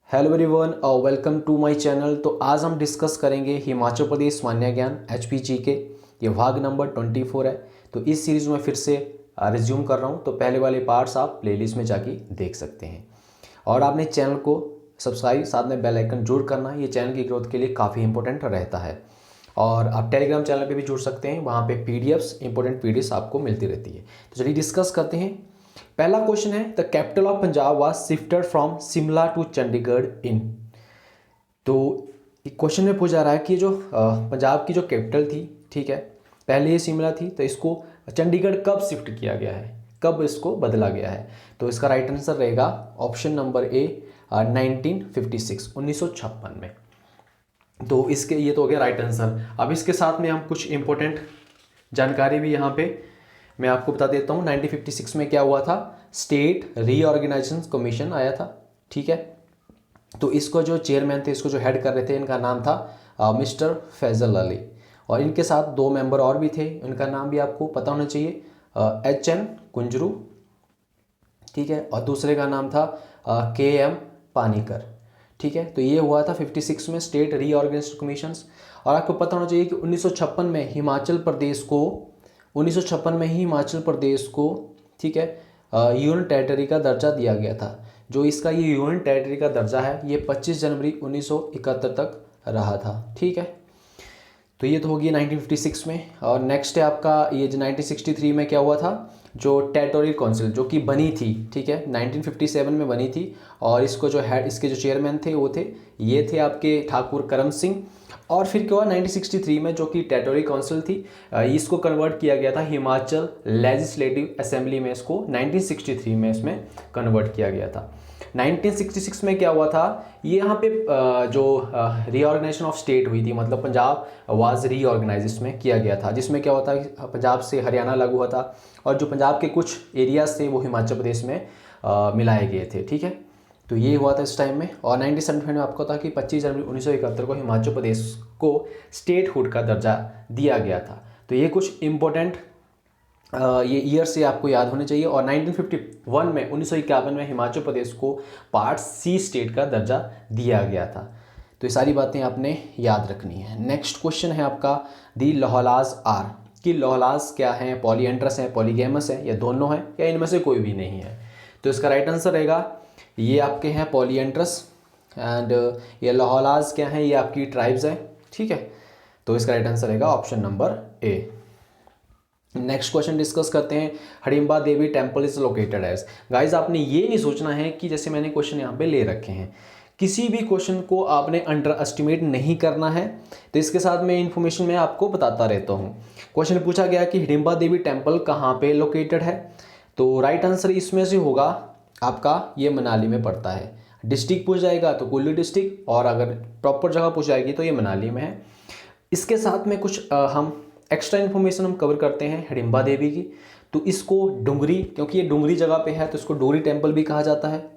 Hello everyone और welcome to my channel. तो आज हम डिस्कस करेंगे हिमाचल प्रदेश मान्य ज्ञान एचपीजी के। ये भाग नंबर 24 है। तो इस सीरीज़ में फिर से रिज्यूम कर रहा हूँ। तो पहले वाले पार्ट्स आप प्लेलिस्ट में जाके देख सकते हैं और आपने चैनल को सब्सक्राइब साथ में बेल आइकन जरूर करना है। ये चैनल की ग्रोथ के लिए काफ़ी इंपॉर्टेंट रहता है। और आप टेलीग्राम चैनल पे भी जुड़ सकते हैं, वहाँ पे पीडीएफ्स इंपॉर्टेंट पीडीएफ्स आपको मिलती रहती है। तो चलिए डिस्कस करते हैं। पहला क्वेश्चन है, the capital of Punjab was shifted from Shimla to Chandigarh in. तो क्वेश्चन में पूछा जा रहा है कि जो पंजाब की जो कैपिटल थी, ठीक है, पहले ये शिमला थी, तो इसको चंडीगढ़ कब शिफ्ट किया गया है, कब इसको बदला गया है। तो इसका राइट आंसर रहेगा ऑप्शन नंबर ए 1956 1956 में। तो इसके ये तो हो गया राइट आंसर। अब इसके साथ में हम कुछ इंपॉर्टेंट जानकारी भी यहाँ पे मैं आपको बता देता हूँ। 1956 में क्या हुआ था, स्टेट रीऑर्गेनाइजेशन कमीशन आया था, ठीक है। तो इसको जो चेयरमैन थे, इसको जो हेड कर रहे थे, इनका नाम था मिस्टर फैजल अली। और इनके साथ दो मेंबर और भी थे, इनका नाम भी आपको पता होना चाहिए, HN कुंजरू, ठीक है, और दूसरे का नाम था KM पानीकर, ठीक है। तो ये हुआ था 56 में स्टेट रीऑर्गेनाइजेशन कमीशंस। और आपको पता होना चाहिए कि 1956 में हिमाचल प्रदेश को 1956 में ही हिमाचल प्रदेश को, ठीक है, यूनियन टेरिटरी का दर्जा दिया गया था। जो इसका ये यूनियन टेरिटरी का दर्जा है, ये 25 जनवरी 1971 तक रहा था, ठीक है। तो ये तो होगी 1956 में। और नेक्स्ट है आपका ये जो 1963 में क्या हुआ था, जो टेरिटोरियल काउंसिल जो कि बनी थी, ठीक है, 1957 में बनी थी। और इसको जो हेड, इसके जो चेयरमैन थे वो थे, ये थे आपके ठाकुर करम सिंह। और फिर क्या हुआ 1963 में, जो कि टेरिटोरियल काउंसिल थी, इसको कन्वर्ट किया गया था हिमाचल लेजिस्लेटिव असेंबली में। इसको 1963 में इसमें कन्वर्ट किया गया था। 1966 में क्या हुआ था, ये यहाँ पे जो रीऑर्गेनाइजेशन ऑफ स्टेट हुई थी, मतलब पंजाब वाज रीऑर्गेनाइज इसमें किया गया था, जिसमें क्या होता है पंजाब से हरियाणा अलग हुआ था और जो पंजाब के कुछ एरियाज थे वो हिमाचल प्रदेश में मिलाए गए थे, ठीक है। तो ये हुआ था इस टाइम में। और 1975 में आपको था कि 25 जनवरी 1971 को हिमाचल प्रदेश को स्टेटहुड का दर्जा दिया गया था। तो ये कुछ इंपॉर्टेंट ये ईयर से आपको याद होने चाहिए। और 1951 में 1951 में हिमाचल प्रदेश को पार्ट सी स्टेट का दर्जा दिया गया था। तो ये सारी बातें आपने याद रखनी है। नेक्स्ट क्वेश्चन है आपका, दी लोहलाज आर, कि लोहलाज क्या है, पॉलीएंड्रस है, पॉलीगैमस है, या दोनों है, या इनमें से कोई भी नहीं है। तो इसका राइट आंसर रहेगा ये आपके हैं पॉलीएंड्रस। एंड ये लोहलाज क्या है, ये आपकी ट्राइब्स है, ठीक है। तो इसका राइट आंसर रहेगा option number A. Next question discuss करते हैं, Hadimba Devi temple is located as. Guys आपने ये नहीं सोचना है कि जैसे मैंने क्वेश्चन यहाँ पे ले रखे हैं, किसी भी क्वेश्चन को आपने अंडर एस्टिमेट नहीं करना है। तो इसके साथ में इन्फॉर्मेशन मैं आपको बताता रहता हूँ। क्वेश्चन पूछा गया कि हिडिम्बा देवी टेम्पल कहाँ पे लोकेटेड है। तो राइट आंसर इसमें से होगा आपका, ये मनाली में पड़ता है। डिस्ट्रिक्ट पूछ जाएगा तो कुल्लू डिस्ट्रिक्ट, और अगर प्रॉपर जगह पूछ जाएगी तो ये मनाली में है। इसके साथ में कुछ हम एक्स्ट्रा इन्फॉर्मेशन हम कवर करते हैं हिडिम्बा देवी की। तो इसको डुंगरी, क्योंकि ये डुंगरी जगह पे है तो इसको डोगरी टेम्पल भी कहा जाता है,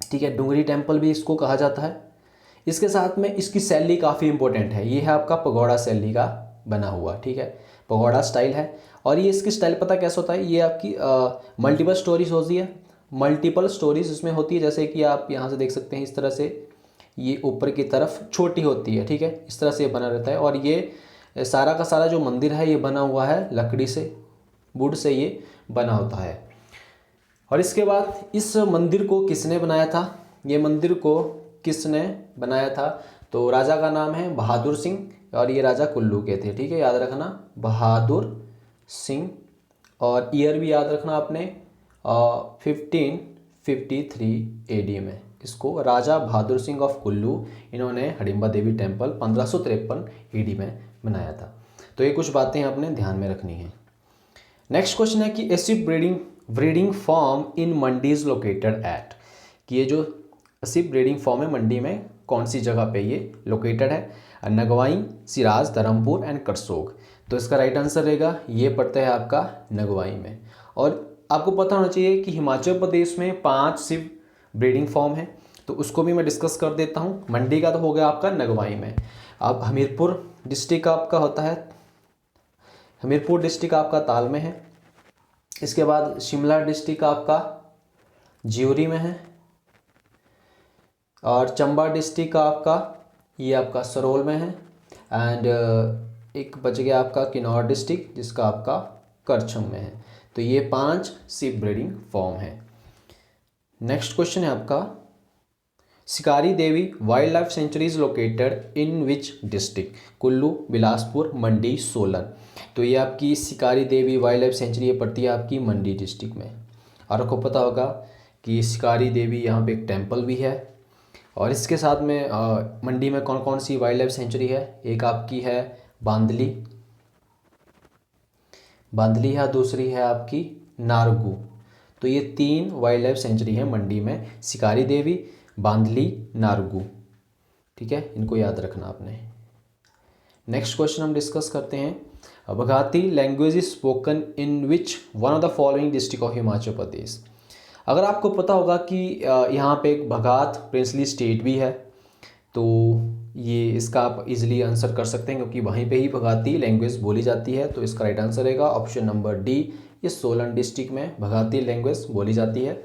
ठीक है, डुंगरी टेम्पल भी इसको कहा जाता है। इसके साथ में इसकी शैली काफ़ी इंपॉर्टेंट है, ये है आपका पगोड़ा शैली का बना हुआ, ठीक है, पगोड़ा स्टाइल है। और ये इसकी स्टाइल पता कैसा होता है, ये आपकी मल्टीपल स्टोरीज होती है, मल्टीपल स्टोरीज इसमें होती है। जैसे कि आप यहाँ से देख सकते हैं, इस तरह से ये ऊपर की तरफ छोटी होती है, ठीक है, इस तरह से बना रहता है। और ये सारा का सारा जो मंदिर है ये बना हुआ है लकड़ी से, वुड से ये बना होता है। और इसके बाद इस मंदिर को किसने बनाया था, ये मंदिर को किसने बनाया था। तो राजा का नाम है बहादुर सिंह, और ये राजा कुल्लू के थे, ठीक है, याद रखना बहादुर सिंह। और ईयर भी याद रखना आपने 1553 AD में इसको राजा बहादुर सिंह ऑफ कुल्लू, इन्होंने हडिम्बा देवी टेम्पल 1553 AD में बनाया था। तो ये कुछ बातें आपने ध्यान में रखनी है। नेक्स्ट क्वेश्चन है कि sheep breeding farm in Mandi is located at, कि ये जो एसिप ब्रीडिंग फॉर्म है मंडी में कौन सी जगह पे ये लोकेटेड है। नगवाई, सिराज, धर्मपुर एंड करसोग। तो इसका राइट आंसर रहेगा ये पड़ता है आपका नगवाई में। और आपको पता होना चाहिए कि हिमाचल प्रदेश में 5 सिप ब्रीडिंग फॉर्म है, तो उसको भी मैं डिस्कस कर देता हूँ। मंडी का तो हो गया आपका नगवाई में। अब हमीरपुर डिस्ट्रिक्ट आपका होता है, हमीरपुर डिस्ट्रिक्ट आपका ताल में है। इसके बाद शिमला डिस्ट्रिक्ट आपका ज्यूरी में है। और चंबा डिस्ट्रिक्ट का आपका ये आपका सरोल में है। एंड एक बच गया आपका किन्नौर डिस्ट्रिक्ट जिसका आपका करछम में है। तो ये 5 शिप ब्रीडिंग फॉर्म है। नेक्स्ट क्वेश्चन है आपका, Shikari Devi wildlife sanctuary is located in which district? Kullu, Bilaspur, Mandi, Solan. तो ये आपकी शिकारी देवी वाइल्ड लाइफ सेंचुरी ये पड़ती है आपकी मंडी डिस्ट्रिक्ट में। और आपको पता होगा कि शिकारी देवी यहाँ पे एक टेम्पल भी है। और इसके साथ में मंडी में कौन कौन सी वाइल्ड लाइफ सेंचुरी है? एक आपकी है बांदली है, दूसरी है आपकी नारगू। तो ये 3 वाइल्ड लाइफ सेंचुरी है मंडी में, शिकारी देवी, बांदली, नारगू। ठीक है, इनको याद रखना आपने। नेक्स्ट क्वेश्चन हम डिस्कस करते हैं, Baghati language is spoken in which one of the following district of Himachal Pradesh? अगर आपको पता होगा कि यहाँ पे एक बघात प्रिंसली स्टेट भी है, तो ये इसका आप इजीली आंसर कर सकते हैं क्योंकि वहीं पे ही बघाती लैंग्वेज बोली जाती है। तो इसका राइट आंसर रहेगा ऑप्शन नंबर डी, ये सोलन डिस्ट्रिक्ट में बघाती लैंग्वेज बोली जाती है।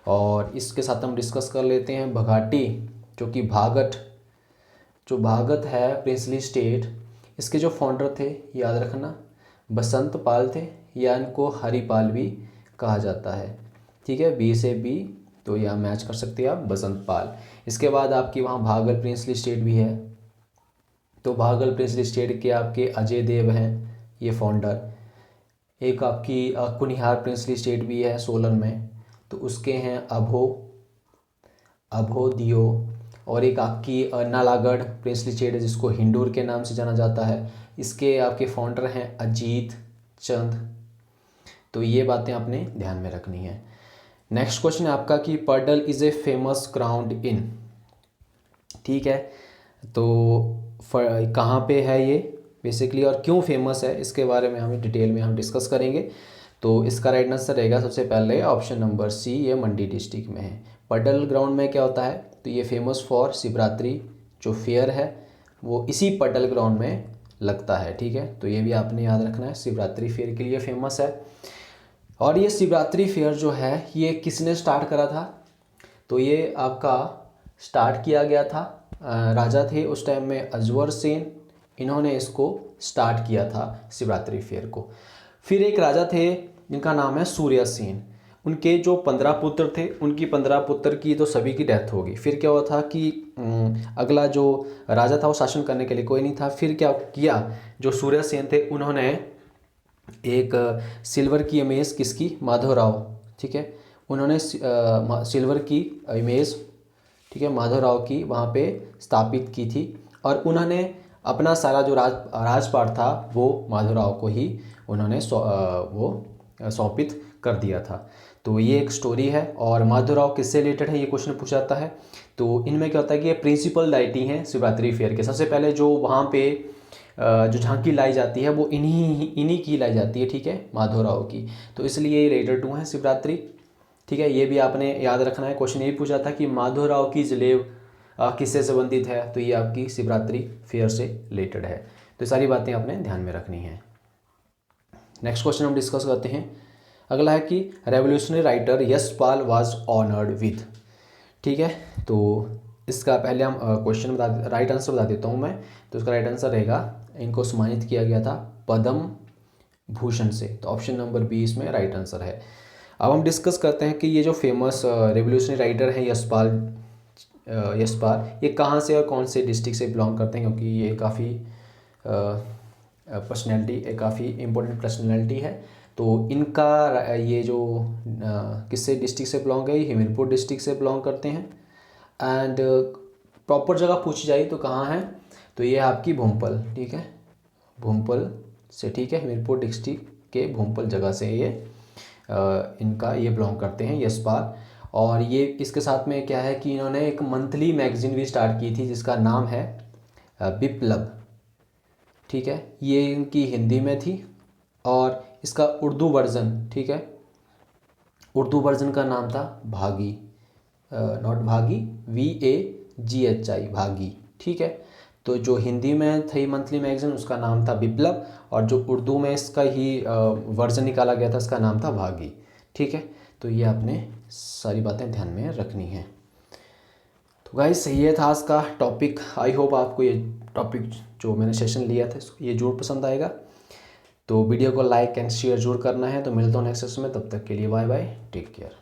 और इसके साथ हम डिस्कस कर लेते हैं बघाटी, जो कि भागत है प्रिंसली स्टेट, इसके जो फाउंडर थे याद रखना बसंत पाल थे, या इनको हरिपाल भी कहा जाता है। ठीक है, बी से बी, तो यहाँ मैच कर सकते हैं आप बसंत पाल। इसके बाद आपकी वहाँ भागल प्रिंसली स्टेट भी है, तो भागल प्रिंसली स्टेट के आपके अजय देव हैं ये फाउंडर। एक आपकी कुनिहार प्रिंसली स्टेट भी है सोलन में, तो उसके हैं अभो दियो। और एक आपकी नालागढ़ प्रिंसली स्टेट है जिसको हिंडूर के नाम से जाना जाता है, इसके आपके फाउंडर हैं अजीत चंद। तो ये बातें आपने ध्यान में रखनी है। नेक्स्ट क्वेश्चन है आपका कि Paddal is a famous ground in, ठीक है, तो कहाँ पे है ये बेसिकली और क्यों फेमस है, इसके बारे में हमें डिटेल में हम डिस्कस करेंगे। तो इसका राइट आंसर रहेगा सबसे पहले ऑप्शन नंबर सी, ये मंडी डिस्ट्रिक्ट में है। पर्डल ग्राउंड में क्या होता है, तो ये फेमस फॉर शिवरात्रि जो फेयर है वो इसी पर्डल ग्राउंड में लगता है। ठीक है, तो ये भी आपने याद रखना है, शिवरात्रि फेयर के लिए फेमस है। और ये शिवरात्रि फेयर जो है ये किसने स्टार्ट करा था, तो ये आपका स्टार्ट किया गया था, राजा थे उस टाइम में अजवर सेन, इन्होंने इसको स्टार्ट किया था शिवरात्रि फेयर को। फिर एक राजा थे जिनका नाम है सूर्य सेन, उनके जो 15 पुत्र थे, उनकी 15 पुत्र की तो सभी की डेथ हो गई। फिर क्या हुआ था कि अगला जो राजा था वो शासन करने के लिए कोई नहीं था। फिर क्या किया, जो सूर्य सेन थे उन्होंने एक सिल्वर की इमेज किसकी, माधवराव, ठीक है, उन्होंने सिल्वर की इमेज, ठीक है, माधवराव की वहाँ पे स्थापित की थी। और उन्होंने अपना सारा जो राजपाट था वो माधवराव को ही उन्होंने सौंपित कर दिया था। तो ये एक स्टोरी है। और माधवराव किससे रिलेटेड है ये क्वेश्चन पूछा जाता है। तो इनमें क्या होता है कि ये प्रिंसिपल डाइटी हैं शिवरात्रि फेयर के। सबसे पहले जो वहाँ पे जो झांकी लाई जाती है वो इन्हीं की लाई जाती है, ठीक है, माधवराव की। तो इसलिए ये रिलेटेड टू है शिवरात्रि। ठीक है, ये भी आपने याद रखना है। क्वेश्चन ये भी पूछा था कि माधवराव की जलेब किससे संबंधित है, तो ये आपकी शिवरात्रि फेयर से रिलेटेड है। तो सारी बातें आपने ध्यान में रखनी है। नेक्स्ट क्वेश्चन हम डिस्कस करते हैं। अगला है कि revolutionary writer Yashpal was honoured with, ठीक है, तो इसका पहले हम क्वेश्चन राइट आंसर बता देता हूँ मैं। तो इसका राइट आंसर रहेगा, इनको सम्मानित किया गया था पद्म भूषण से। तो ऑप्शन नंबर बी इसमें राइट आंसर है। अब हम डिस्कस करते हैं कि ये जो फेमस रेवोल्यूशनरी राइटर हैं यशपाल, ये कहाँ से और कौन से डिस्ट्रिक्ट से बिलोंग करते हैं, क्योंकि ये काफ़ी पर्सनैलिटी, काफ़ी इम्पोर्टेंट पर्सनैलिटी है। तो इनका ये जो किससे डिस्ट्रिक्ट से बिलोंग है, हमीरपुर डिस्ट्रिक्ट से बिलोंग करते हैं। एंड प्रॉपर जगह पूछी जाए तो कहाँ है, तो ये आपकी भूमपल, ठीक है, भूमपल से, ठीक है, हमीरपुर डिस्ट्रिक्ट के भूमपल जगह से ये इनका ये बिलोंग करते हैं यशपाल। और ये इसके साथ में क्या है कि इन्होंने एक मंथली मैगजीन भी स्टार्ट की थी जिसका नाम है बिप्लब, ठीक है, ये इनकी हिंदी में थी। और इसका उर्दू वर्ज़न, ठीक है, उर्दू वर्ज़न का नाम था भागी, नॉट भागी, VAGHI, भागी, ठीक है। तो जो हिंदी में थी मंथली मैगजीन उसका नाम था बिप्लब, और जो उर्दू में इसका ही वर्ज़न निकाला गया था इसका नाम था भागी, ठीक है। तो ये आपने सारी बातें ध्यान में रखनी है। गाइस ये था आज का टॉपिक। आई होप आपको ये टॉपिक जो मैंने सेशन लिया था ये जरूर पसंद आएगा। तो वीडियो को लाइक एंड शेयर जरूर करना है। तो मिलता हूँ नेक्स्ट सेशन में, तब तक के लिए बाय बाय, टेक केयर।